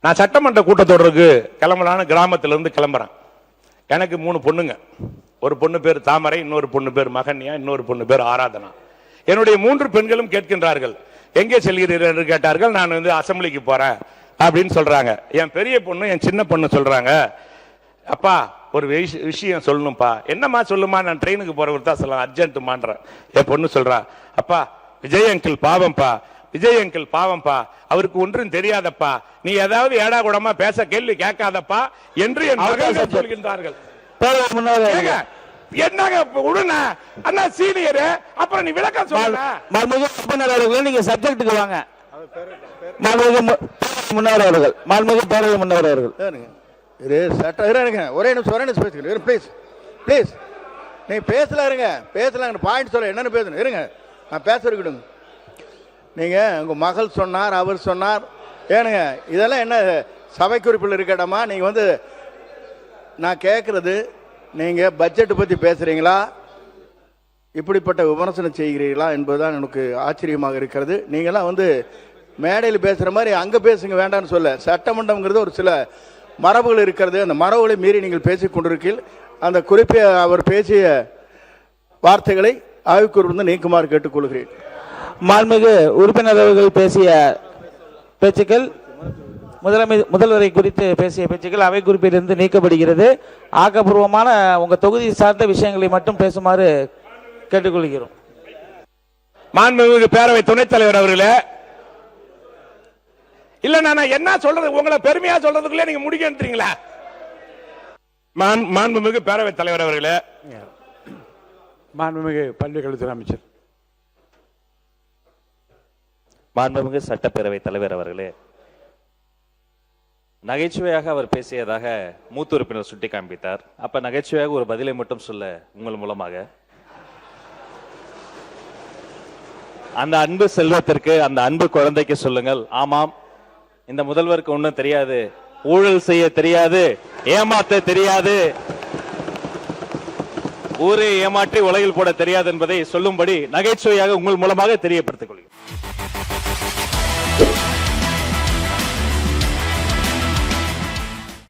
நான் சட்டமன்ற கூட்டத்தொடருக்கு கிளம்பலான்னு கிராமத்திலிருந்து கிளம்புறேன். எனக்கு 3 பொண்ணுங்க. ஒரு பொண்ணு பேர் தாமரை, இன்னொரு பொண்ணு பேர் மகன்யா, இன்னொரு பொண்ணு பேர் ஆராதனா. என்னுடைய 3 பெண்களும் கேட்கின்றார்கள், எங்கே செல்கிறீர்கள் என்று கேட்டார்கள். நான் அசம்பிளிக்கு போறேன் அப்படின்னு சொல்றாங்க. என் பெரிய பொண்ணு என் சின்ன பொண்ணு சொல்றாங்க, அப்பா ஒரு விஷயம் சொல்லணும்ப்பா. என்னம்மா சொல்லுமா, நான் ட்ரெயினுக்கு போறவர் தான் சொல்லலாம், அர்ஜென்ட்டுமான்றேன். என் பொண்ணு சொல்றா, அப்பா விஜய் அங்கிள் பாவம்பா, விஜய் அங்கிள் பாவம்பா, அவருக்கு ஒன்றும் தெரியாதப்பா, நீ ஏதாவது ஏடா கூடமா பேச கேள்வி கேட்காதப்பா என்று என் மகள்கள் சொல்கின்றார்கள். என்னங்க உடனே அண்ணா சீனியர், அப்புறம் நீ விளக்கம் சொல்லுங்க. நீங்க சப்ஜெக்ட்டுக்கு வாங்க. முன்னவர் அவர்கள், மாண்புமிகு பேரவை முன்னவர் அவர்கள். ஒரே நிமிஷம் பேசுகிறேன் ப்ளீஸ் ப்ளீஸ். நீ பேசல இருங்க, பேசலாம் பாயிண்ட் சொல்ல என்னன்னு பேசணும் இருங்க, நான் பேச இருக்கட்டும். நீங்க உங்க மகள் சொன்னார், அவர் சொன்னார், ஏனுங்க இதெல்லாம் என்ன சபை குறிப்பில் இருக்கட்டமா? நீங்க நான் கேட்கறது, நீங்க பட்ஜெட் பத்தி பேசுறீங்களா, இப்படிப்பட்ட விமர்சனம் செய்கிறீர்களா என்பதுதான் எனக்கு ஆச்சரியமாக இருக்கிறது. நீங்களாம் மேடையில் பேசுற மாதிரி அங்க பேசுங்க, வேண்டாம்னு சொல்ல. சட்டமன்றம்ங்கிறது ஒரு சில மரபுகள் இருக்கிறது, அந்த மரபுகளை மீறி நீங்கள் பேசிக் கொண்டிருக்கீர்கள். அந்த குறிப்பிட்ட அவர் பேசிய வார்த்தைகளை ஆய்வுக்குறிப்பிலிருந்து நீக்குமாறு கேட்டுக்கொள்கிறேன். மாண்புமிகு உறுப்பினர் அவர்கள் பேசிய பேச்சுக்கள், முதல்வரை குறித்து பேசிய பேச்சுக்கள் அவை குறிப்பிலிருந்து நீக்கப்படுகிறது. ஆக்கப்பூர்வமான உங்க தொகுதி சார்ந்த விஷயங்களை மட்டும் பேசுமாறு கேட்டுக்கொள்கிறோம். மாண்புமிகு பேரவை துணைத் தலைவர் அவர்களே, இல்ல நான் என்ன சொல்றது, உங்களை பெருமையா சொல்றதுக்குள்ளே நீங்க முடிக்கிறீங்களா? மாண்புமிகு பேரவை தலைவர் அவர்களே, மாண்புமிகு பள்ளிக்கல்வித்துறை அமைச்சர், மாண்புமிகு சட்டப்பேரவை தலைவர் அவர்களே, நகைச்சுவையாக அவர் பேசியதாக மூத்த உறுப்பினர் சுட்டி காண்பித்தார். அப்ப நகைச்சுவையாக ஒரு பதிலை மட்டும் சொல்ல உங்கள் மூலமாக, அந்த அன்பு செல்வத்திற்கு, அந்த அன்பு குழந்தைக்கு சொல்லுங்கள், ஆமாம் இந்த முதல்வருக்கு ஒன்றும் தெரியாது, ஊழல் செய்ய தெரியாது, ஏமாற்ற தெரியாது, ஊரை ஏமாற்றி உலகில் போட தெரியாது என்பதை சொல்லும்படி நகைச்சுவையாக உங்கள் மூலமாக தெரியப்படுத்திக் கொள்கிறேன்.